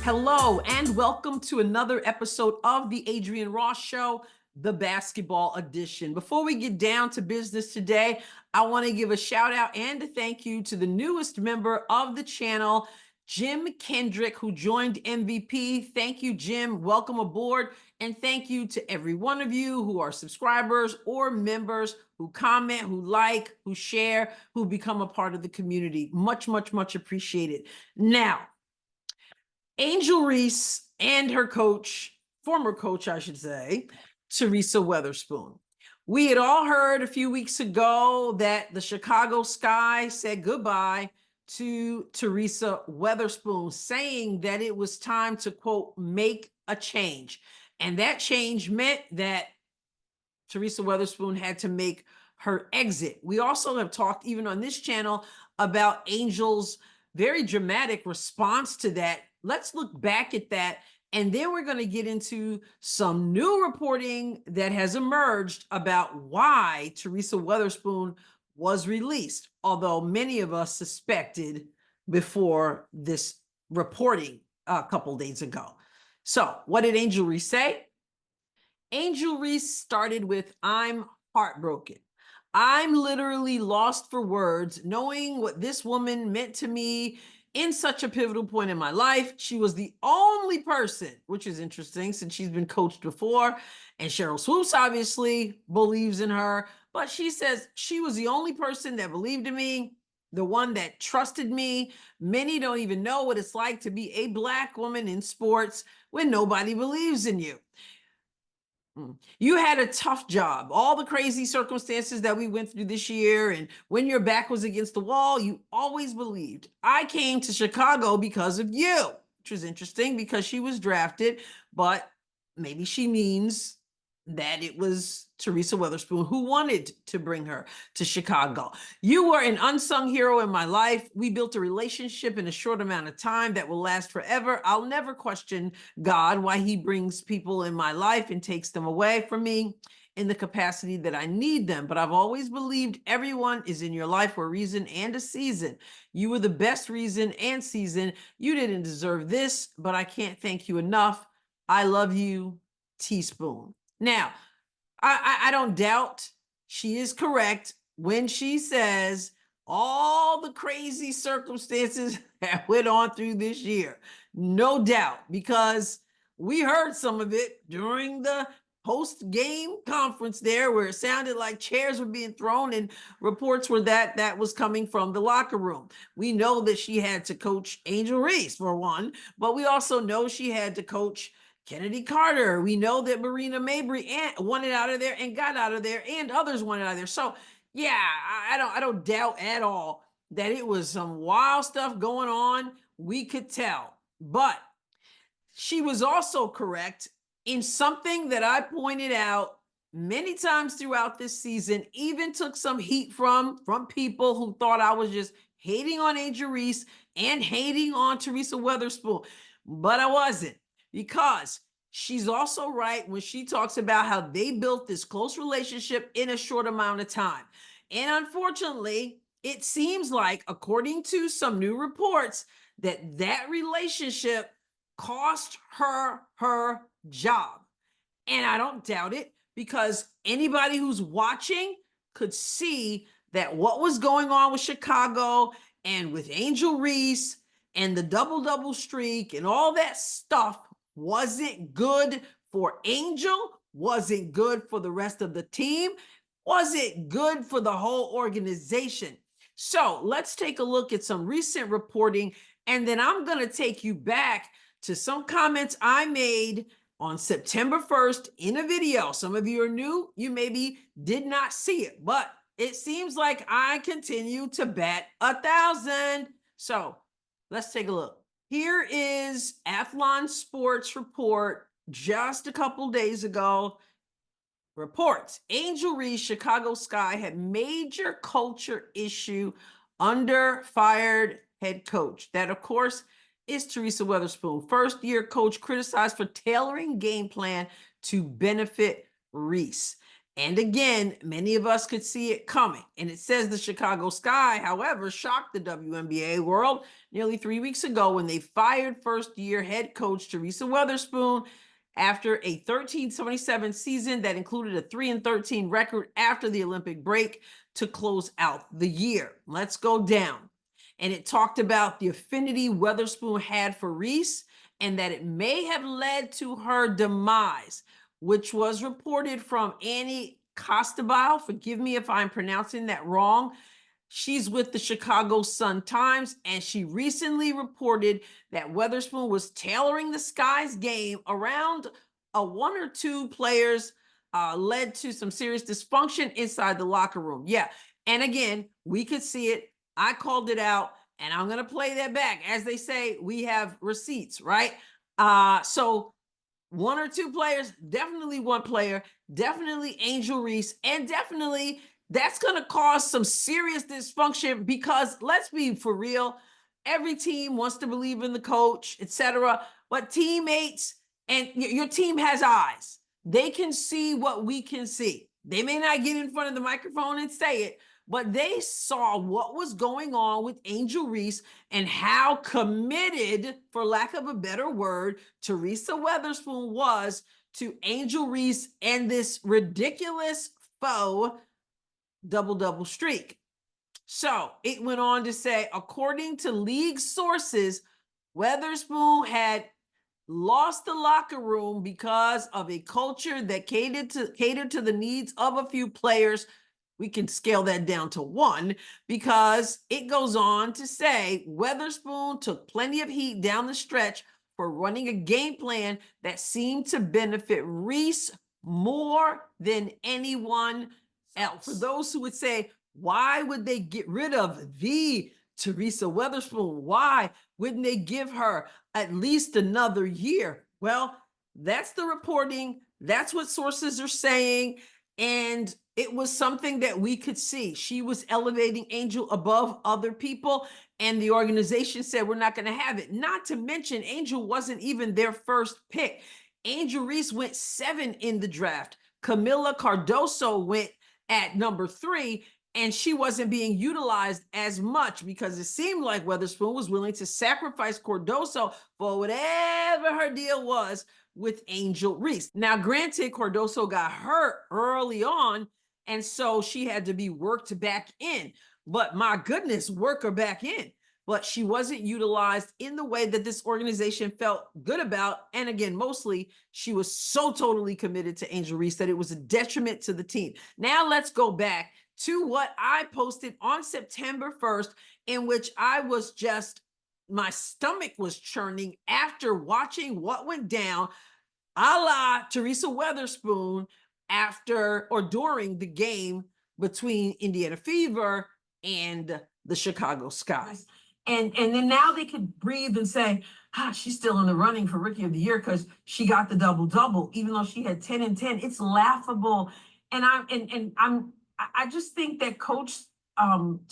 Hello, and welcome to another episode of the Adrienne Ross Show, the basketball edition. Before we get down to business today, I want to give a shout out and a thank you to the newest member of the channel, Jim Kendrick, who joined MVP. Thank you, Jim. Welcome aboard. And thank you to every one of you who are subscribers or members who comment, who like, who share, who become a part of the community. Much, much, much appreciated. Now, Angel Reese and her coach, former coach, I should say, Teresa Weatherspoon. We had all heard a few weeks ago that the Chicago Sky said goodbye to Teresa Weatherspoon, saying that it was time to, quote, make a change. And that change meant that Teresa Weatherspoon had to make her exit. We also have talked, even on this channel, about Angel's very dramatic response to that. Let's look back at that, and then we're going to get into some new reporting that has emerged about why Teresa Weatherspoon was released, although many of us suspected before this reporting a couple days ago. So what did Angel Reese say? Angel Reese started with, "I'm heartbroken. I'm literally lost for words, knowing what this woman meant to me in such a pivotal point in my life. She was the only person," which is interesting since she's been coached before, and Cheryl Swoops obviously believes in her, but she says she was the only person that believed in me, the one that trusted me. Many don't even know what it's like to be a Black woman in sports when nobody believes in you. You had a tough job. All the crazy circumstances that we went through this year, and when your back was against the wall, you always believed. I came to Chicago because of you, which was interesting because she was drafted, but maybe she means that it was Teresa Weatherspoon who wanted to bring her to Chicago. "You were an unsung hero in my life. We built a relationship in a short amount of time that will last forever. I'll never question God, why he brings people in my life and takes them away from me in the capacity that I need them. But I've always believed everyone is in your life for a reason and a season. You were the best reason and season. You didn't deserve this, but I can't thank you enough. I love you, Teaspoon." Now, I don't doubt she is correct when she says all the crazy circumstances that went on through this year. No doubt, because we heard some of it during the post-game conference there, where it sounded like chairs were being thrown, and reports were that that was coming from the locker room. We know that she had to coach Angel Reese, for one, but we also know she had to coach Kennedy Carter. We know that Marina Mabry wanted out of there and got out of there, and others wanted out of there. So yeah, I don't doubt at all that it was some wild stuff going on. We could tell, but she was also correct in something that I pointed out many times throughout this season, even took some heat from people who thought I was just hating on Angel Reese and hating on Teresa Weatherspoon, but I wasn't, because she's also right when she talks about how they built this close relationship in a short amount of time. And unfortunately, it seems like, according to some new reports, that that relationship cost her her job. And I don't doubt it, because anybody who's watching could see that what was going on with Chicago and with Angel Reese and the double-double streak and all that stuff wasn't good for Angel, wasn't good for the rest of the team, wasn't good for the whole organization. So let's take a look at some recent reporting, and then I'm going to take you back to some comments I made on September 1st in a video. Some of you are new, you maybe did not see it, but it seems like I continue to bat 1,000. So let's take a look. Here is Athlon Sports report just a couple days ago. Reports, Angel Reese, Chicago Sky had major culture issue under fired head coach. That, of course, is Teresa Weatherspoon. First-year coach criticized for tailoring game plan to benefit Reese. And again, many of us could see it coming. And it says the Chicago Sky, however, shocked the WNBA world nearly 3 weeks ago when they fired first-year head coach Teresa Weatherspoon after a 13-27 season that included a 3-13 record after the Olympic break to close out the year. Let's go down. And it talked about the affinity Weatherspoon had for Reese and that it may have led to her demise, which was reported from Annie Costabile. Forgive me if I'm pronouncing that wrong. She's with the Chicago Sun-Times, and she recently reported that Weatherspoon was tailoring the Sky's game around one or two players led to some serious dysfunction inside the locker room. Yeah, and again, we could see it. I called it out, and I'm going to play that back. As they say, we have receipts, right? So one or two players, definitely one player, definitely Angel Reese, and definitely that's going to cause some serious dysfunction because let's be for real, every team wants to believe in the coach, etc. But teammates and your team has eyes. They can see what we can see. They may not get in front of the microphone and say it, but they saw what was going on with Angel Reese and how committed, for lack of a better word, Teresa Weatherspoon was to Angel Reese and this ridiculous faux double-double streak. So it went on to say, according to league sources, Weatherspoon had lost the locker room because of a culture that catered to the needs of a few players. We can scale that down to one because it goes on to say Weatherspoon took plenty of heat down the stretch for running a game plan that seemed to benefit Reese more than anyone else. For those who would say, why would they get rid of the Teresa Weatherspoon? Why wouldn't they give her at least another year? Well, that's the reporting. That's what sources are saying. And it was something that we could see. She was elevating Angel above other people, and the organization said, we're not going to have it. Not to mention, Angel wasn't even their first pick. Angel Reese went 7 in the draft. Camila Cardoso went at number 3, and she wasn't being utilized as much because it seemed like Weatherspoon was willing to sacrifice Cardoso for whatever her deal was with Angel Reese. Now, granted, Cardoso got hurt early on, and so she had to be worked back in. But my goodness, work her back in. But she wasn't utilized in the way that this organization felt good about. And again, mostly she was so totally committed to Angel Reese that it was a detriment to the team. Now let's go back to what I posted on September 1st, in which I was just, my stomach was churning after watching what went down, a la Teresa Weatherspoon, after or during the game between Indiana Fever and the Chicago Sky. And then now they could breathe and say, she's still in the running for Rookie of the Year because she got the double-double, even though she had 10 and 10. It's laughable. And I just think that Coach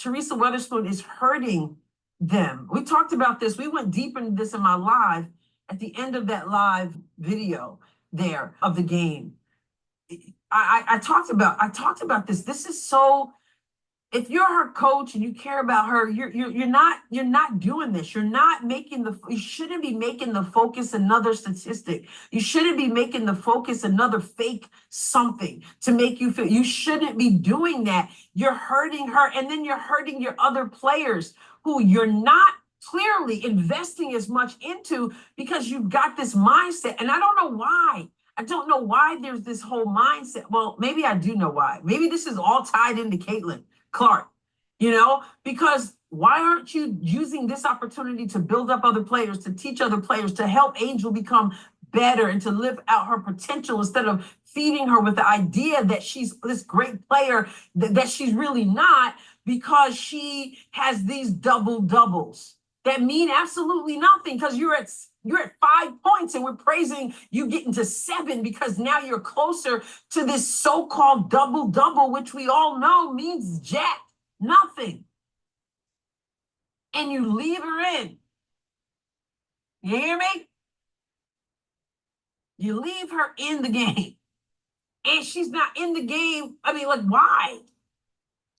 Teresa Weatherspoon is hurting them. We talked about this. We went deep into this in my live at the end of that live video there of the game. I talked about this. This is so, if you're her coach and you care about her, you're not doing this. You shouldn't be making the focus another statistic. You shouldn't be making the focus another fake something to make you feel. You shouldn't be doing that. You're hurting her, and then you're hurting your other players who you're not clearly investing as much into because you've got this mindset. And I don't know why. I don't know why there's this whole mindset. Well, maybe I do know why. Maybe this is all tied into Caitlin Clark, because why aren't you using this opportunity to build up other players, to teach other players, to help Angel become better and to live out her potential instead of feeding her with the idea that she's this great player that she's really not, because she has these double doubles that mean absolutely nothing because you're at 5 points and we're praising you getting to 7 because now you're closer to this so-called double-double, which we all know means jack, nothing. And you leave her in. You hear me? You leave her in the game. and she's not in the game. I mean, like, why?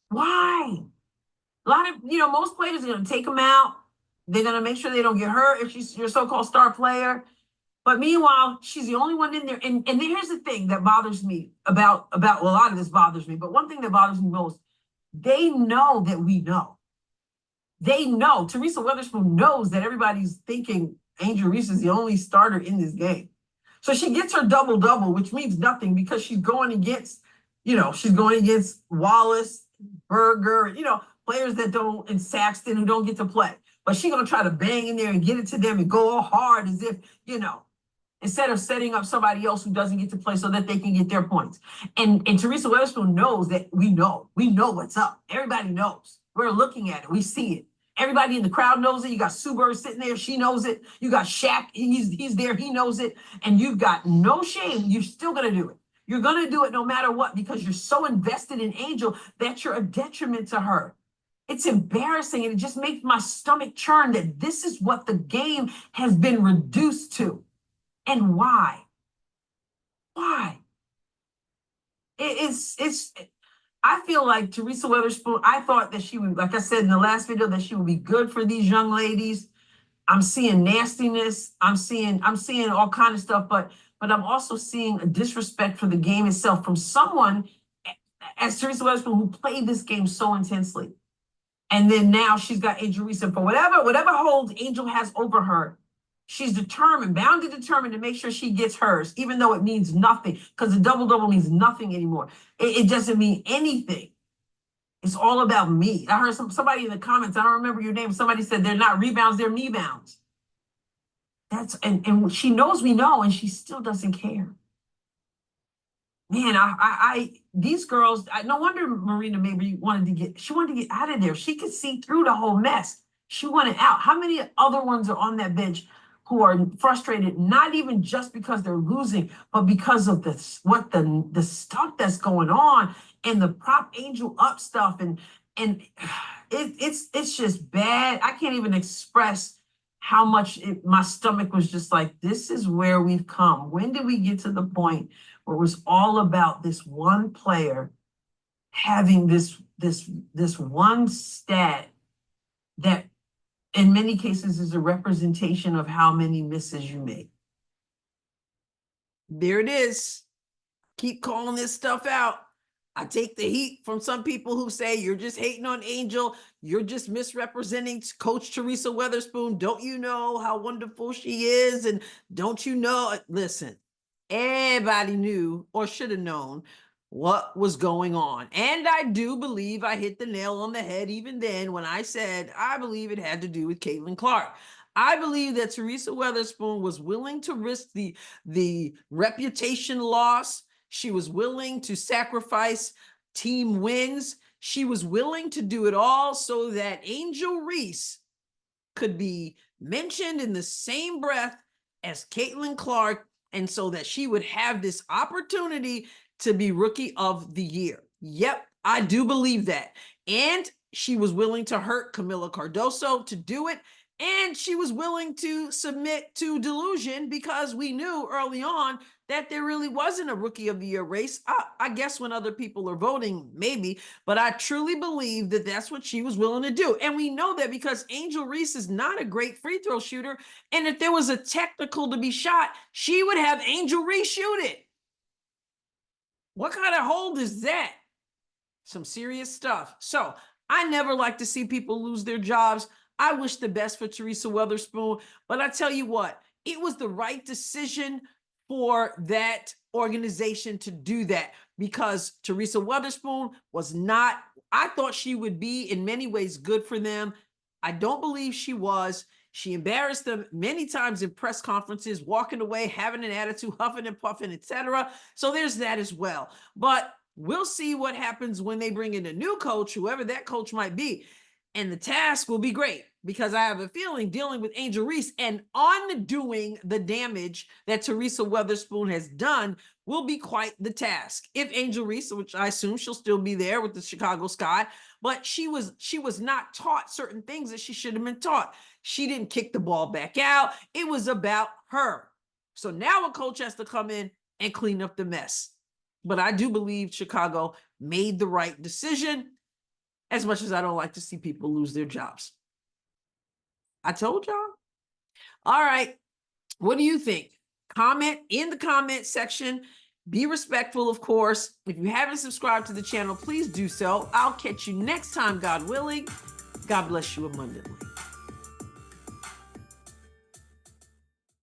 Why? A lot of, most players are going to take them out. They're going to make sure they don't get hurt if she's your so-called star player. But meanwhile, she's the only one in there. And here's the thing that bothers me about well, a lot of this bothers me. But one thing that bothers me most, they know that we know. They know. Teresa Weatherspoon knows that everybody's thinking Angel Reese is the only starter in this game. So she gets her double-double, which means nothing because she's going against, she's going against Wallace, Berger, players that don't, and Saxton who don't get to play. But she's going to try to bang in there and get it to them and go all hard as if, instead of setting up somebody else who doesn't get to play so that they can get their points. And Teresa Weatherspoon knows that we know what's up. Everybody knows. We're looking at it. We see it. Everybody in the crowd knows it. You got Sue Bird sitting there. She knows it. You got Shaq. He's there. He knows it. And you've got no shame. You're still going to do it. You're going to do it no matter what because you're so invested in Angel that you're a detriment to her. It's embarrassing. And it just makes my stomach churn that this is what the game has been reduced to. And why? Why? I feel like Teresa Weatherspoon, I thought that she would, like I said in the last video, that she would be good for these young ladies. I'm seeing nastiness. I'm seeing all kind of stuff, but I'm also seeing a disrespect for the game itself from someone as Teresa Weatherspoon who played this game so intensely. And then now she's got Angel Reese, and for whatever hold Angel has over her, she's bound to determine to make sure she gets hers, even though it means nothing, because the double-double means nothing anymore. It doesn't mean anything. It's all about me. I heard somebody in the comments, I don't remember your name, somebody said they're not rebounds, they're me-bounds. And she knows we know, and she still doesn't care. Man, these girls, no wonder Marina maybe wanted to get out of there. She could see through the whole mess. She wanted out. How many other ones are on that bench who are frustrated, not even just because they're losing, but because of the stuff that's going on and the prop Angel up stuff, and it's just bad. I can't even express how much my stomach was just like, this is where we've come. When did we get to the point where it was all about this one player having this one stat that in many cases is a representation of how many misses you make? There it is. Keep calling this stuff out. I take the heat from some people who say you're just hating on Angel. You're just misrepresenting Coach Teresa Weatherspoon. Don't you know how wonderful she is? And don't you know? Listen, everybody knew or should have known what was going on. And I do believe I hit the nail on the head even then when I said I believe it had to do with Caitlin Clark. I believe that Teresa Weatherspoon was willing to risk the reputation loss. She was willing to sacrifice team wins. She was willing to do it all so that Angel Reese could be mentioned in the same breath as Caitlin Clark, and so that she would have this opportunity to be Rookie of the Year. Yep, I do believe that. And she was willing to hurt Camila Cardoso to do it. And she was willing to submit to delusion because we knew early on that there really wasn't a Rookie of the Year race. I guess when other people are voting, maybe, but I truly believe that that's what she was willing to do. And we know that because Angel Reese is not a great free throw shooter. And if there was a technical to be shot, she would have Angel Reese shoot it. What kind of hold is that? Some serious stuff. So I never like to see people lose their jobs. I wish the best for Teresa Weatherspoon, but I tell you what, it was the right decision for that organization to do that because Teresa Weatherspoon was not, I thought she would be in many ways good for them. I don't believe she was. She embarrassed them many times in press conferences, walking away, having an attitude, huffing and puffing, etc. So there's that as well. But we'll see what happens when they bring in a new coach, whoever that coach might be. And the task will be great because I have a feeling dealing with Angel Reese and undoing the damage that Teresa Weatherspoon has done will be quite the task. If Angel Reese, which I assume she'll still be there with the Chicago Sky, but she was not taught certain things that she should have been taught. She didn't kick the ball back out. It was about her. So now a coach has to come in and clean up the mess. But I do believe Chicago made the right decision, as much as I don't like to see people lose their jobs. I told y'all. All right. What do you think? Comment in the comment section. Be respectful, of course. If you haven't subscribed to the channel, please do so. I'll catch you next time, God willing. God bless you abundantly.